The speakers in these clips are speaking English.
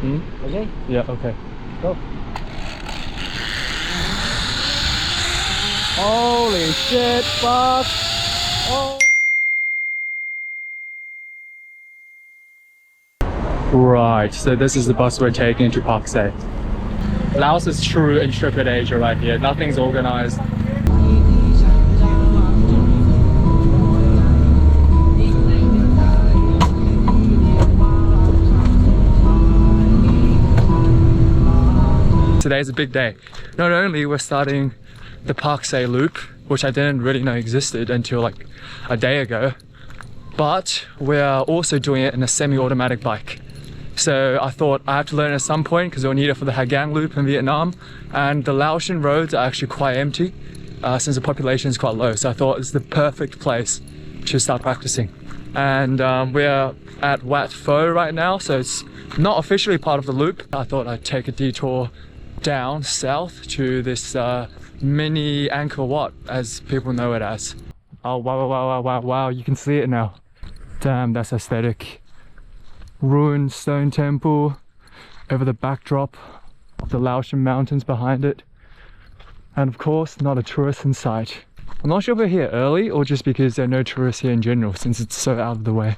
Okay? Yeah, okay. Go. Holy shit, fuck! Oh. Right, so this is the bus we're taking to Pakse. Laos is true intrepid Asia right here. Nothing's organized. Today's a big day. Not only we're starting the Pakse Loop, which I didn't really know existed until like a day ago, but we're also doing it in a semi-automatic bike. So I thought I have to learn it at some point because we'll need it for the Gneuang Loop in Vietnam, and the Laotian roads are actually quite empty since the population is quite low. So I thought it's the perfect place to start practicing. And we're at Wat Pho right now, so it's not officially part of the loop. I thought I'd take a detour down south to this mini Angkor Wat, as people know it as. Oh wow, wow, wow, wow, wow, you can see it now. Damn, that's aesthetic. Ruined stone temple over the backdrop of the Laotian mountains behind it, and of course not a tourist in sight. I'm not sure if we're here early or just because there are no tourists here in general since it's so out of the way.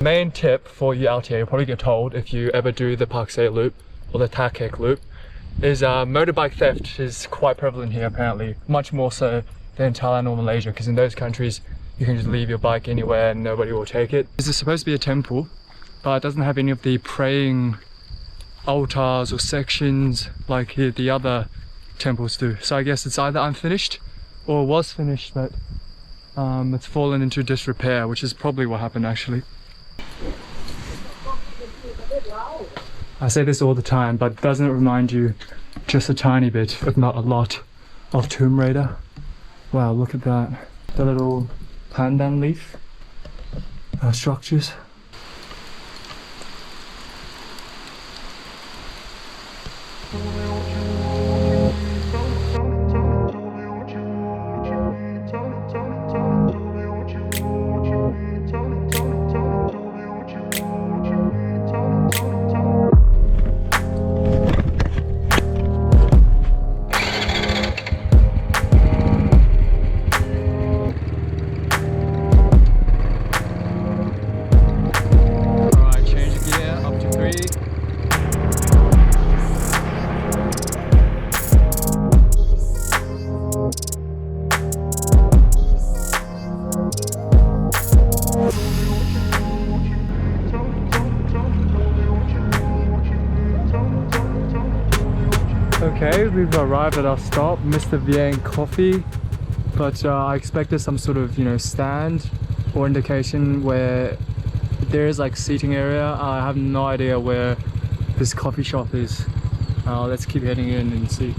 Main tip for you out here, you'll probably get told if you ever do the Pakse Loop or the Ta Kek Loop, is motorbike theft is quite prevalent here apparently, much more so than Thailand or Malaysia, because in those countries you can just leave your bike anywhere and nobody will take it. This is supposed to be a temple, but it doesn't have any of the praying altars or sections like the other temples do. So I guess it's either unfinished or was finished, but it's fallen into disrepair, which is probably what happened actually. I say this all the time, but doesn't it remind you just a tiny bit, if not a lot, of Tomb Raider? Wow, look at that. The little pandan leaf structures. Okay, we've arrived at our stop, Mr. Gneuang Coffee, but I expected some sort of, stand or indication where there is like seating area. I have no idea where this coffee shop is. Let's keep heading in and see.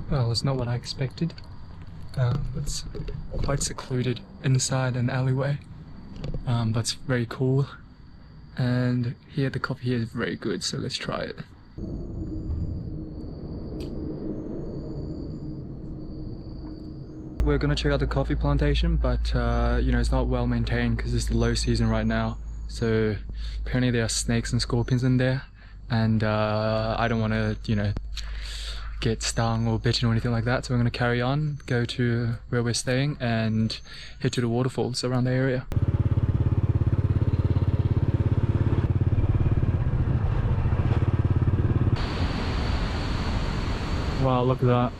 Well, it's not what I expected. It's quite secluded inside an alleyway, but it's very cool. And here the coffee here is very good, so let's try it. We're gonna check out the coffee plantation, but it's not well maintained because it's the low season right now. So apparently there are snakes and scorpions in there, and I don't want to get stung or bitten or anything like that. So we're gonna carry on, go to where we're staying, and head to the waterfalls around the area. Wow, look at that.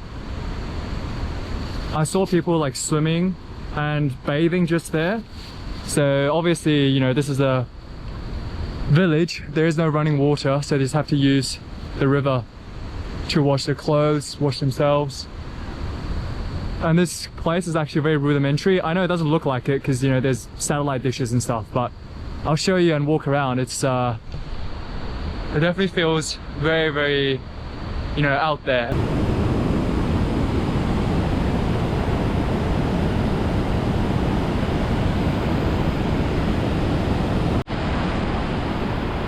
I saw people like swimming and bathing just there. So obviously, this is a village. There is no running water, so they just have to use the river to wash their clothes, wash themselves. And this place is actually very rudimentary. I know it doesn't look like it because, there's satellite dishes and stuff, but I'll show you and walk around. It definitely feels very, very out there.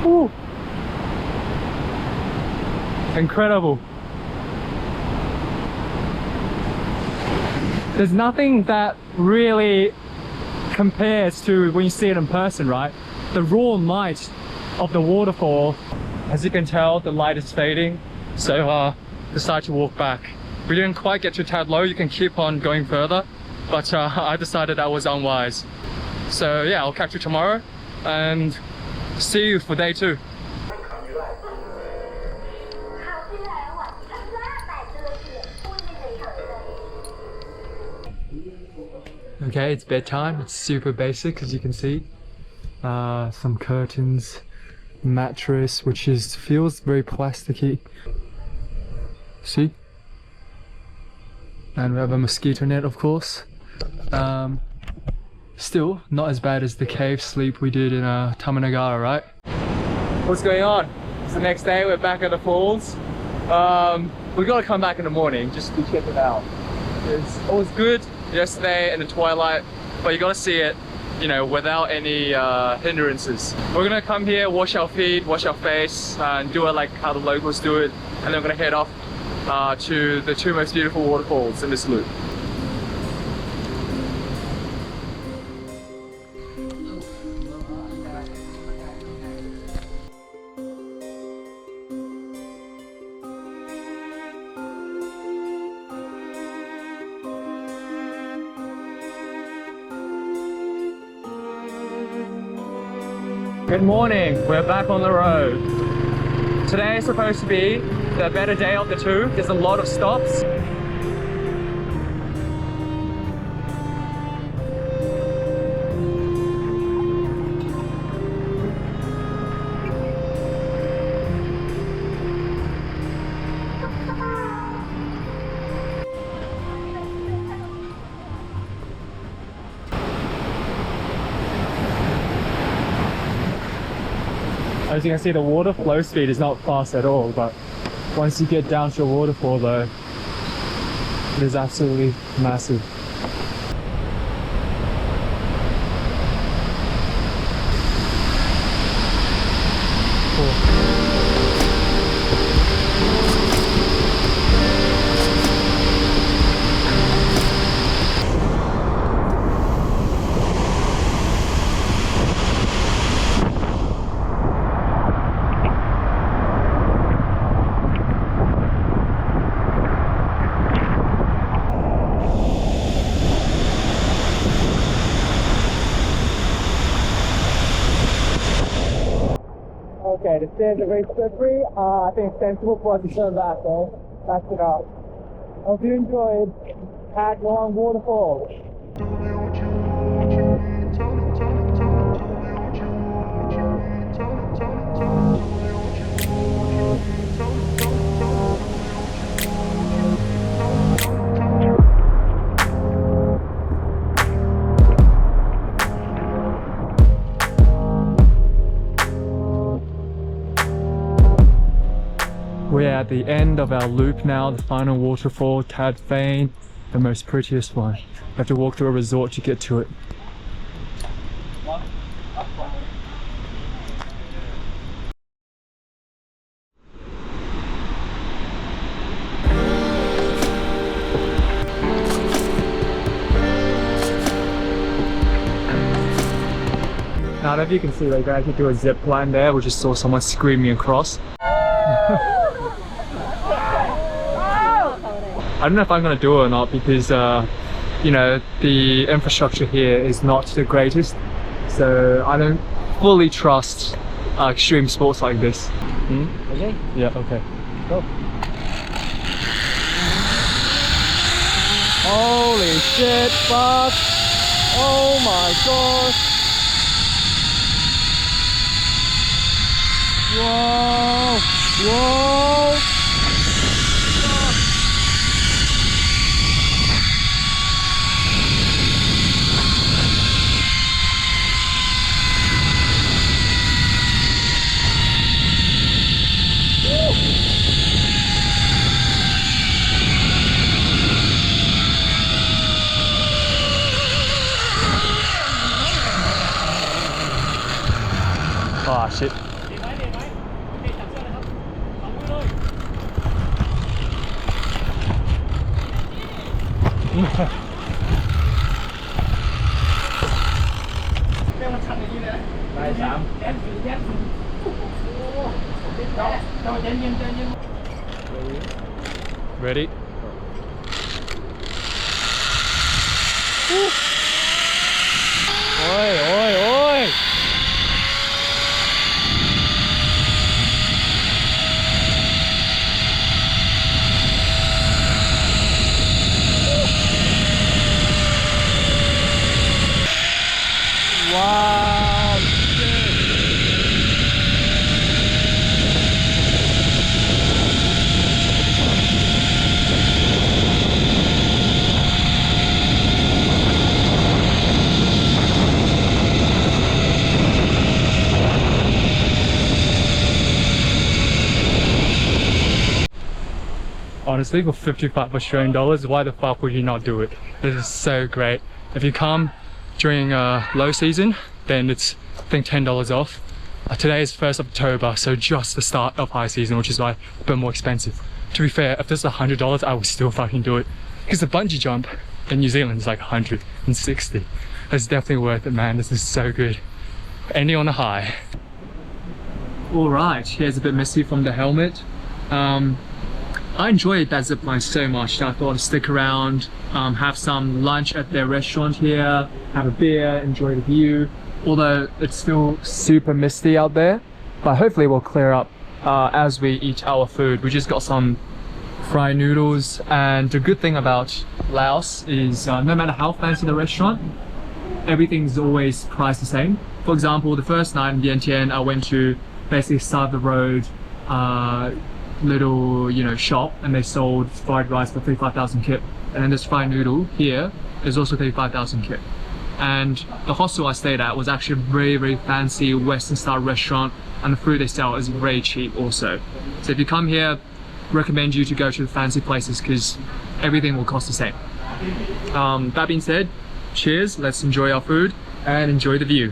Ooh. Incredible. There's nothing that really compares to when you see it in person, right? The raw light of the waterfall. As you can tell, the light is fading, so decided to walk back. We didn't quite get to Tad Low. You can keep on going further, but I decided that was unwise. So yeah, I'll catch you tomorrow and see you for day 2. Okay, it's bedtime. It's super basic, as you can see. Some curtains, mattress, which feels very plasticky. See? And we have a mosquito net, of course. Still not as bad as the cave sleep we did in Tamanagara, right? What's going on? It's the next day. We're back at the falls. We gotta come back in the morning just to check it out. It was good yesterday in the twilight, but you gotta see it, you know, without any hindrances. We're gonna come here, wash our feet, wash our face, and do it like how the locals do it, and then we're gonna head off to the 2 most beautiful waterfalls in this loop. Good morning, we're back on the road. Today is supposed to be the better day of the 2. There's a lot of stops. As you can see, the water flow speed is not fast at all, but once you get down to a waterfall though, it is absolutely massive. Okay, the stairs are very slippery. I think it's sensible for us to turn back though. That's it up. Hope you enjoyed Gneuang Waterfall. We're at the end of our loop now, the final waterfall, Tad Fane, the most prettiest one. You have to walk through a resort to get to it. Now, I don't know if you can see, like, I could do a zip line there. We just saw someone screaming across. I don't know if I'm going to do it or not because, you know, the infrastructure here is not the greatest. So I don't fully trust extreme sports like this. Okay? Yeah, okay. Go. Holy shit, fuck! Oh my gosh! Whoa! Whoa! Oh shit. Ready? Oi, oi, oi! Wow! Honestly, for 55 Australian dollars, why the fuck would you not do it? This is so great. If you come during low season, then it's I think $10 off. Today is 1st of October, so just the start of high season, which is why a bit more expensive. To be fair, if this is $100, I would still fucking do it. Because the bungee jump in New Zealand is like 160. It's definitely worth it, man. This is so good. Ending on a high. Alright, here's a bit messy from the helmet. I enjoyed that zipline so much that I thought I'd stick around, have some lunch at their restaurant here, have a beer, enjoy the view. Although it's still super misty out there, but hopefully we'll clear up as we eat our food. We just got some fried noodles, and the good thing about Laos is no matter how fancy the restaurant, everything's always priced the same. For example, the first night in Vientiane, I went to basically side of the road little shop, and they sold fried rice for 35,000 kip, and then this fried noodle here is also 35,000 kip. And the hostel I stayed at was actually a very, very fancy Western style restaurant, and the food they sell is very cheap also. So if you come here, recommend you to go to the fancy places because everything will cost the same. That being said, cheers, let's enjoy our food and enjoy the view.